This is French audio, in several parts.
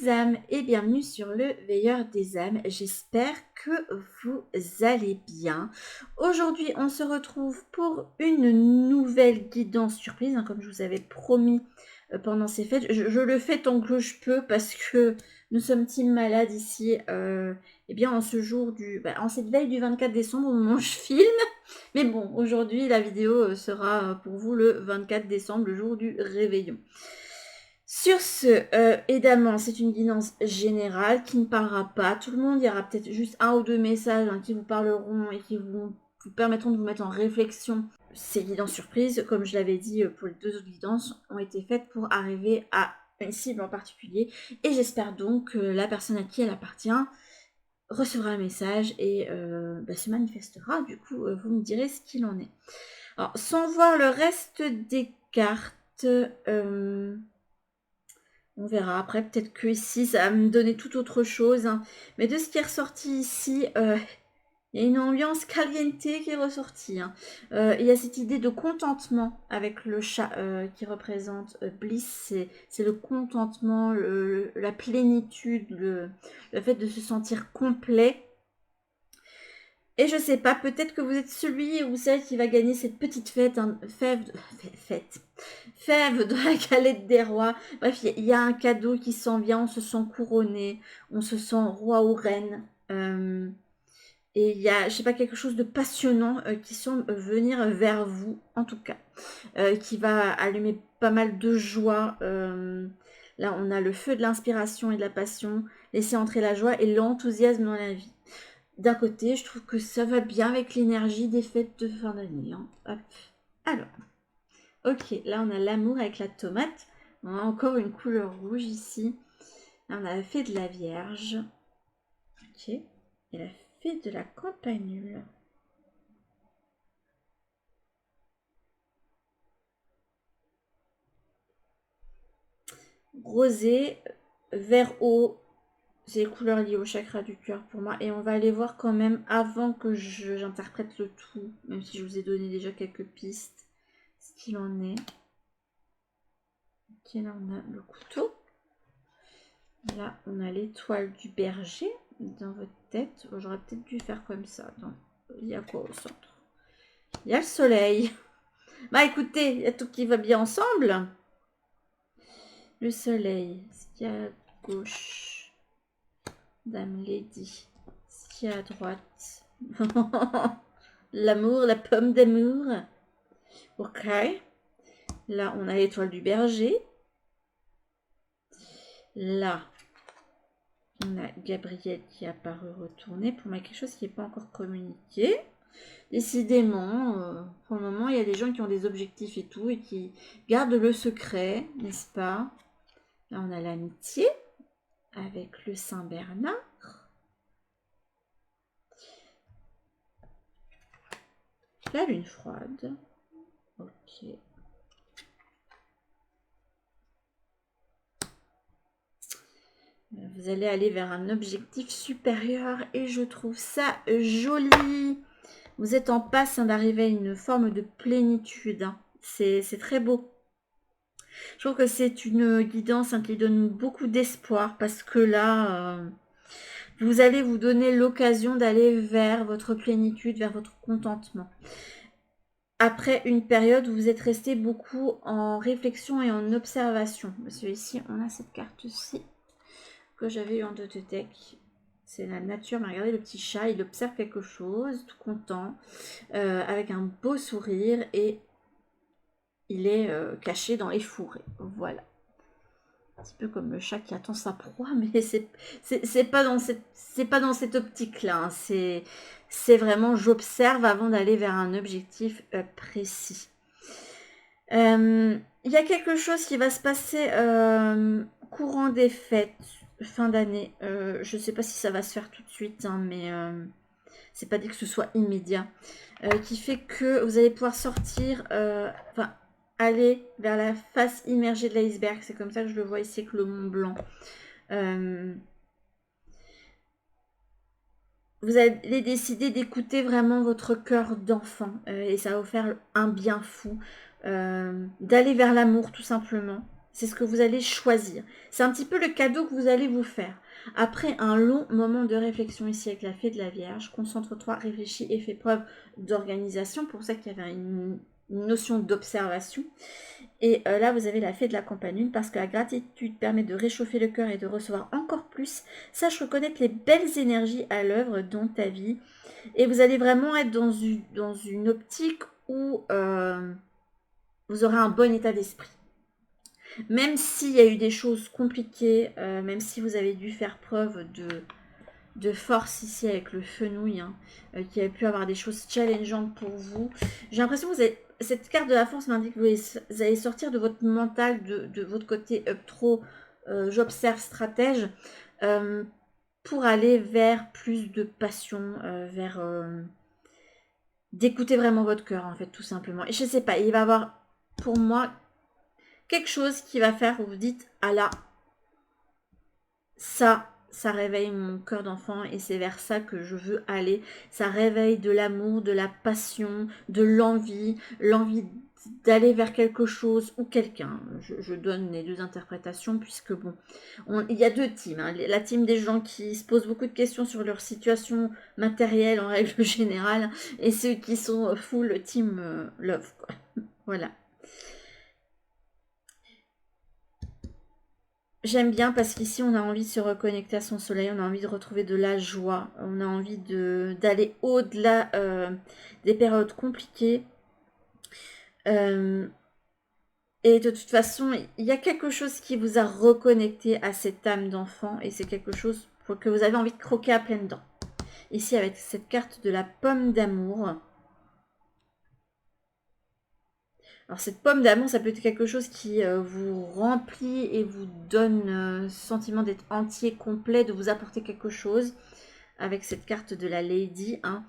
les âmes et bienvenue sur le Veilleur des âmes. J'espère que vous allez bien. Aujourd'hui, on se retrouve pour une nouvelle guidance surprise, comme je vous avais promis pendant ces fêtes. Je le fais tant que je peux parce que nous sommes team malades ici. Eh bien, en ce jour en cette veille du 24 décembre, au moment où je filme. Mais bon, aujourd'hui, la vidéo sera pour vous le 24 décembre, le jour du réveillon. Sur ce, évidemment, c'est une guidance générale qui ne parlera pas à tout le monde. Il y aura peut-être juste un ou deux messages qui vous parleront et qui vous permettront de vous mettre en réflexion. Ces guidances surprises, comme je l'avais dit pour les deux autres guidances, ont été faites pour arriver à une cible en particulier. Et j'espère donc que la personne à qui elle appartient recevra un message et se manifestera. Du coup, vous me direz ce qu'il en est. Alors, sans voir le reste des cartes... on verra après, peut-être que ici, ça va me donner tout autre chose. Mais de ce qui est ressorti ici, il y a une ambiance caliente qui est ressortie. Il y a cette idée de contentement avec le chat qui représente Bliss. C'est le contentement, la plénitude, le fait de se sentir complet. Et je sais pas, peut-être que vous êtes celui ou celle qui va gagner cette petite fève de la galette des rois. Bref, il y a un cadeau qui s'en vient, on se sent couronné, on se sent roi ou reine. Et il y a, je sais pas, quelque chose de passionnant qui semble venir vers vous, en tout cas, qui va allumer pas mal de joie. Là, on a le feu de l'inspiration et de la passion, laisser entrer la joie et l'enthousiasme dans la vie. D'un côté, je trouve que ça va bien avec l'énergie des fêtes de fin d'année. Hop. Alors, ok, là on a l'amour avec la tomate. On a encore une couleur rouge ici. Là on a la fée de la Vierge. Ok. Et la fée de la campanule. Rosé, vert eau. C'est les couleurs liées au chakra du cœur pour moi. Et on va aller voir quand même avant que j'interprète le tout. Même si je vous ai donné déjà quelques pistes. Ce qu'il en est. Ok, là on a le couteau. Là, on a l'étoile du berger dans votre tête. J'aurais peut-être dû faire comme ça. Il y a quoi au centre? Il y a le soleil. Bah écoutez, il y a tout qui va bien ensemble. Le soleil. Ce qu'il y a à gauche. Dame Lady. Ce qu'il y a à droite. L'amour, la pomme d'amour. Ok. Là, on a l'étoile du berger. Là, on a Gabriel qui est apparu retourner pour moi quelque chose qui n'est pas encore communiqué. Décidément, pour le moment, il y a des gens qui ont des objectifs et tout et qui gardent le secret, n'est-ce pas? Là, on a l'amitié avec le Saint-Bernard. La lune froide. Ok. Vous allez aller vers un objectif supérieur et je trouve ça joli. Vous êtes en passe d'arriver à une forme de plénitude. C'est très beau. Je trouve que c'est une guidance qui donne beaucoup d'espoir parce que là, vous allez vous donner l'occasion d'aller vers votre plénitude, vers votre contentement. Après une période où vous êtes resté beaucoup en réflexion et en observation. Parce que ici, on a cette carte-ci que j'avais eu en Tototech. C'est la nature, mais regardez le petit chat, il observe quelque chose, tout content, avec un beau sourire et il est caché dans les fourrés. Voilà. Un petit peu comme le chat qui attend sa proie, mais c'est pas dans cette optique-là. C'est vraiment j'observe avant d'aller vers un objectif précis. Il y a quelque chose qui va se passer courant des fêtes, fin d'année. Je ne sais pas si ça va se faire tout de suite, mais c'est pas dit que ce soit immédiat. Qui fait que vous allez pouvoir sortir, aller vers la face immergée de l'iceberg. C'est comme ça que je le vois ici avec le Mont Blanc. Vous allez décider d'écouter vraiment votre cœur d'enfant et ça va vous faire un bien fou. D'aller vers l'amour tout simplement. C'est ce que vous allez choisir. C'est un petit peu le cadeau que vous allez vous faire. Après un long moment de réflexion ici avec la fée de la Vierge, concentre-toi, réfléchis et fais preuve d'organisation. Pour ça qu'il y avait une notion d'observation. Et là, vous avez la fée de la campanule parce que la gratitude permet de réchauffer le cœur et de recevoir encore plus. Sache reconnaître les belles énergies à l'œuvre dans ta vie. Et vous allez vraiment être dans une optique où vous aurez un bon état d'esprit. Même s'il y a eu des choses compliquées, même si vous avez dû faire preuve de force ici avec le fenouil, hein, qu'il y a pu avoir des choses challengeantes pour vous. J'ai l'impression que vous avez, cette carte de la force m'indique que vous allez sortir de votre mental, de votre côté up trop, j'observe stratège, pour aller vers plus de passion, vers d'écouter vraiment votre cœur en fait tout simplement. Et je sais pas, il va y avoir pour moi quelque chose qui va faire que vous dites ah là, ça réveille mon cœur d'enfant et c'est vers ça que je veux aller. Ça réveille de l'amour, de la passion, de l'envie d'aller vers quelque chose ou quelqu'un. Je donne les deux interprétations puisque bon, il y a deux teams. Hein. La team des gens qui se posent beaucoup de questions sur leur situation matérielle en règle générale et ceux qui sont full team love. Quoi. Voilà. J'aime bien parce qu'ici on a envie de se reconnecter à son soleil, on a envie de retrouver de la joie, on a envie d'aller au-delà des périodes compliquées. Et de toute façon, il y a quelque chose qui vous a reconnecté à cette âme d'enfant et c'est quelque chose que vous avez envie de croquer à pleines dents. Ici avec cette carte de la pomme d'amour. Alors cette pomme d'amour, ça peut être quelque chose qui vous remplit et vous donne ce sentiment d'être entier, complet, de vous apporter quelque chose avec cette carte de la Lady. Hein.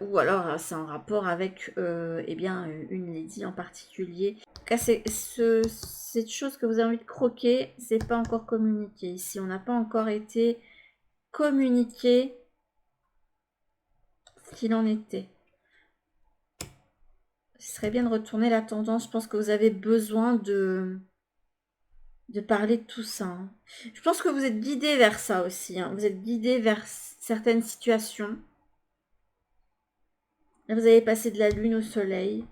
Ou alors c'est en rapport avec eh bien, une Lady en particulier. En tout cas, cette chose que vous avez envie de croquer, c'est pas encore communiqué. Ici, on n'a pas encore été communiqué ce qu'il en était. Ce serait bien de retourner la tendance. Je pense que vous avez besoin de parler de tout ça. Hein. Je pense que vous êtes guidé vers ça aussi. Hein. Vous êtes guidé vers certaines situations. Là, vous avez passé de la lune au soleil.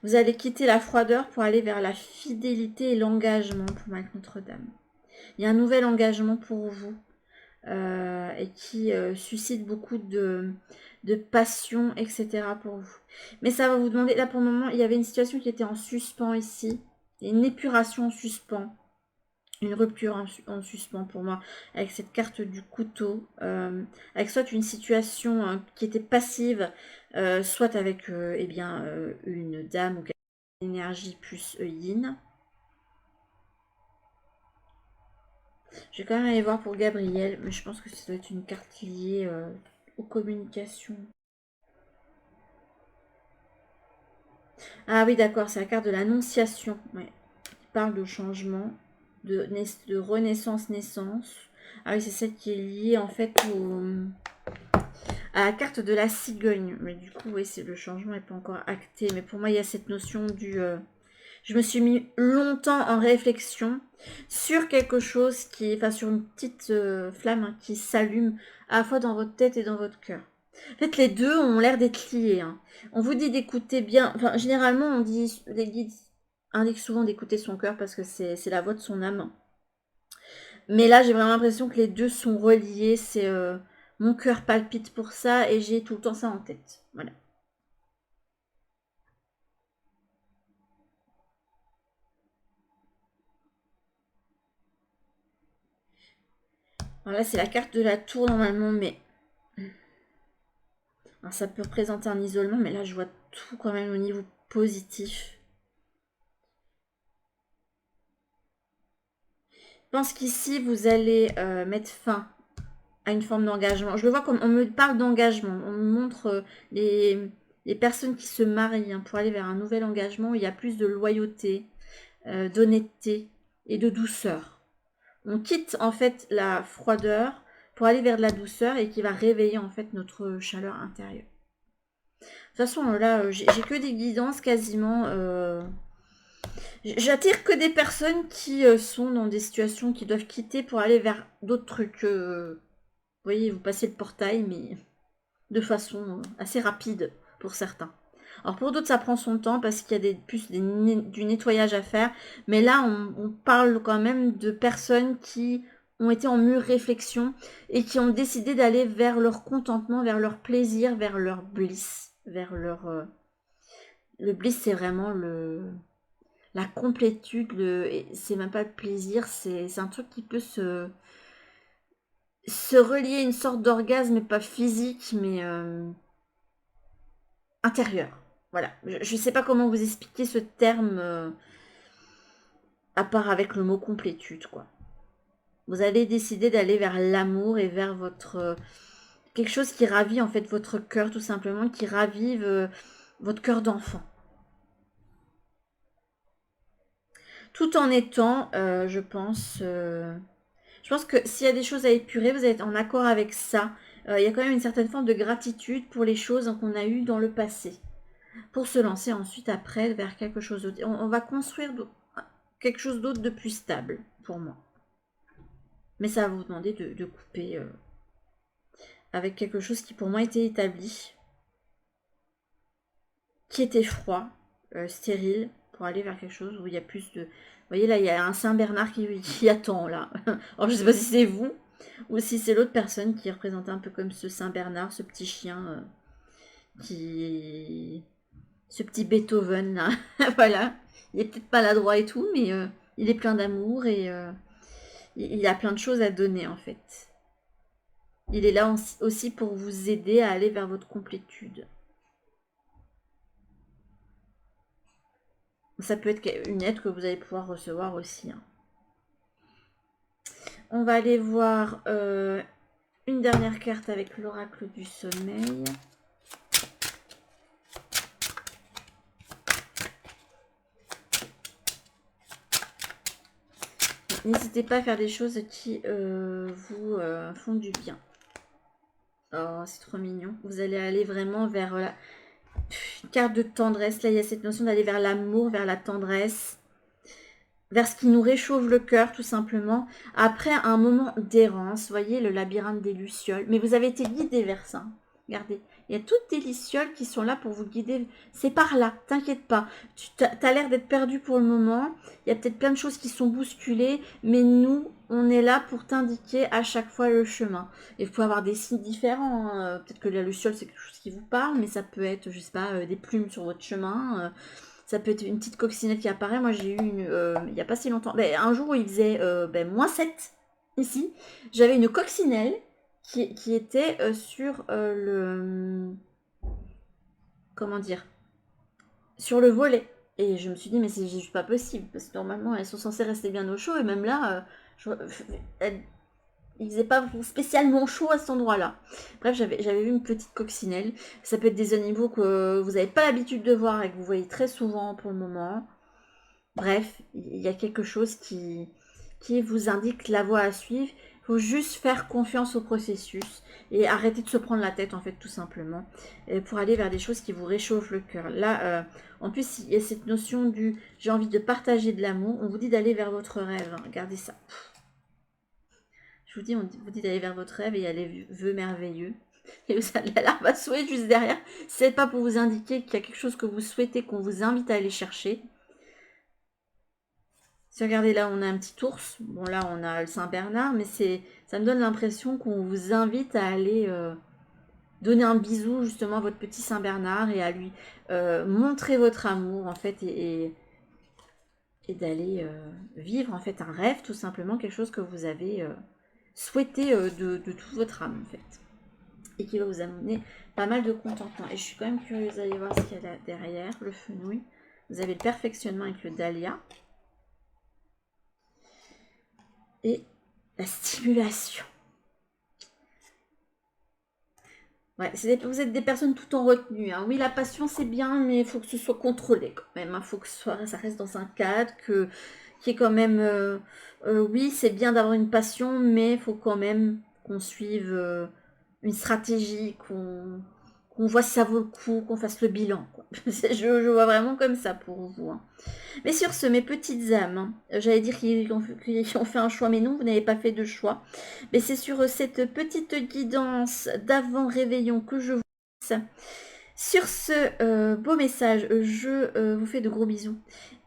Vous allez quitter la froideur pour aller vers la fidélité et l'engagement pour Maître Notre-Dame. Il y a un nouvel engagement pour vous. Et qui suscite beaucoup de passion, etc. pour vous. Mais ça va vous demander, là pour le moment, il y avait une situation qui était en suspens ici, une épuration en suspens, une rupture en suspens pour moi, avec cette carte du couteau, avec soit une situation qui était passive, soit avec eh bien, une dame ou une énergie plus yin. Je vais quand même aller voir pour Gabriel, mais je pense que ça doit être une carte liée aux communications. Ah oui, d'accord, c'est la carte de l'annonciation. Ouais. Qui parle de changement, de renaissance-naissance. Ah oui, c'est celle qui est liée en fait à la carte de la cigogne. Mais du coup, oui, le changement n'est pas encore acté. Mais pour moi, il y a cette notion du... je me suis mis longtemps en réflexion sur quelque chose qui, enfin sur une petite flamme hein, qui s'allume à la fois dans votre tête et dans votre cœur. En fait, les deux ont l'air d'être liés. Hein. On vous dit d'écouter bien. Enfin, généralement, on dit les guides indiquent souvent d'écouter son cœur parce que c'est la voix de son âme. Mais là, j'ai vraiment l'impression que les deux sont reliés. C'est mon cœur palpite pour ça et j'ai tout le temps ça en tête. Voilà. Alors là, c'est la carte de la tour normalement, mais alors, ça peut représenter un isolement, mais là, je vois tout quand même au niveau positif. Je pense qu'ici, vous allez mettre fin à une forme d'engagement. Je le vois comme on me parle d'engagement. On me montre les personnes qui se marient hein, pour aller vers un nouvel engagement. Il y a plus de loyauté, d'honnêteté et de douceur. On quitte en fait la froideur pour aller vers de la douceur et qui va réveiller en fait notre chaleur intérieure. façon, là, j'ai que des guidances quasiment. J'attire que des personnes qui sont dans des situations qui doivent quitter pour aller vers d'autres trucs. Vous voyez, vous passez le portail, mais de façon assez rapide pour certains. Alors pour d'autres, ça prend son temps parce qu'il y a du nettoyage à faire. Mais là, on parle quand même de personnes qui ont été en mûre réflexion et qui ont décidé d'aller vers leur contentement, vers leur plaisir, vers leur bliss, vers leur... Le bliss, c'est vraiment la complétude, c'est même pas le plaisir, c'est un truc qui peut se relier à une sorte d'orgasme, pas physique, mais intérieur. Voilà, je ne sais pas comment vous expliquer ce terme, à part avec le mot complétude, quoi. Vous allez décider d'aller vers l'amour et vers votre... quelque chose qui ravit en fait votre cœur, tout simplement, qui ravive votre cœur d'enfant. Tout en étant, je pense que s'il y a des choses à épurer, vous êtes en accord avec ça. Il y a quand même une certaine forme de gratitude pour les choses qu'on a eues dans le passé. Pour se lancer ensuite après vers quelque chose d'autre. On va construire quelque chose d'autre de plus stable pour moi. Mais ça va vous demander de couper avec quelque chose qui pour moi était établi, qui était froid, stérile, pour aller vers quelque chose où il y a plus de... Vous voyez là, il y a un Saint-Bernard qui attend là. Alors je sais pas si c'est vous ou si c'est l'autre personne qui est représentée un peu comme ce Saint-Bernard, ce petit chien qui... Ce petit Beethoven là. Voilà. Il est peut-être maladroit et tout, mais il est plein d'amour et il a plein de choses à donner en fait. Il est là aussi pour vous aider à aller vers votre complétude. Ça peut être une aide que vous allez pouvoir recevoir aussi. Hein. On va aller voir une dernière carte avec l'oracle du sommeil. N'hésitez pas à faire des choses qui vous font du bien. Oh, c'est trop mignon. Vous allez aller vraiment vers la carte de tendresse. Là, il y a cette notion d'aller vers l'amour, vers la tendresse, vers ce qui nous réchauffe le cœur, tout simplement. Après un moment d'errance, voyez le labyrinthe des lucioles. Mais vous avez été guidé vers ça. Regardez, il y a toutes des lucioles qui sont là pour vous guider. C'est par là, t'inquiète pas. Tu as l'air d'être perdu pour le moment. Il y a peut-être plein de choses qui sont bousculées, mais nous, on est là pour t'indiquer à chaque fois le chemin. Et vous pouvez avoir des signes différents. Hein. Peut-être que la luciole, c'est quelque chose qui vous parle, mais ça peut être, je sais pas, des plumes sur votre chemin. Ça peut être une petite coccinelle qui apparaît. Moi, j'ai eu une, il n'y a pas si longtemps. Un jour où il faisait -7 ici, j'avais une coccinelle qui était sur le... Comment dire? Sur le volet. Et je me suis dit, mais c'est juste pas possible. Parce que normalement, elles sont censées rester bien au chaud. Et même là, il faisait pas spécialement chaud à cet endroit-là. Bref, j'avais vu une petite coccinelle. Ça peut être des animaux que vous n'avez pas l'habitude de voir et que vous voyez très souvent pour le moment. Bref, il y a quelque chose qui vous indique la voie à suivre. Il faut juste faire confiance au processus et arrêter de se prendre la tête, en fait, tout simplement, pour aller vers des choses qui vous réchauffent le cœur. Là, en plus, il y a cette notion du « j'ai envie de partager de l'amour ». On vous dit d'aller vers votre rêve. Hein. Regardez ça. Je vous dis, on vous dit d'aller vers votre rêve et il y a les vœux merveilleux. Et vous allez l'arbre à souhait juste derrière. C'est pas pour vous indiquer qu'il y a quelque chose que vous souhaitez, qu'on vous invite à aller chercher. Si regardez là, on a un petit ours. Bon là, on a le Saint-Bernard, mais ça me donne l'impression qu'on vous invite à aller donner un bisou justement à votre petit Saint-Bernard et à lui montrer votre amour en fait et d'aller vivre en fait un rêve tout simplement, quelque chose que vous avez souhaité de toute votre âme en fait et qui va vous amener pas mal de contentement. Et je suis quand même curieuse d'aller voir ce qu'il y a là derrière, le fenouil. Vous avez le perfectionnement avec le dahlia. Et la stimulation. Ouais, vous êtes des personnes tout en retenue. Hein. Oui, la passion, c'est bien, mais il faut que ce soit contrôlé quand même. Il faut que ça reste dans un cadre qui est quand même... oui, c'est bien d'avoir une passion, mais il faut quand même qu'on suive une stratégie, qu'on qu'on voit si ça vaut le coup, qu'on fasse le bilan, quoi. Je vois vraiment comme ça pour vous, hein. Mais sur ce, mes petites âmes, hein, j'allais dire qu'ils ont fait un choix, mais non, vous n'avez pas fait de choix. Mais c'est sur cette petite guidance d'avant réveillon que je vous laisse. Sur ce beau message, je vous fais de gros bisous.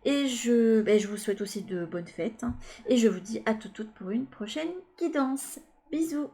Et je vous souhaite aussi de bonnes fêtes, hein. Et je vous dis à toutes pour une prochaine guidance. Bisous.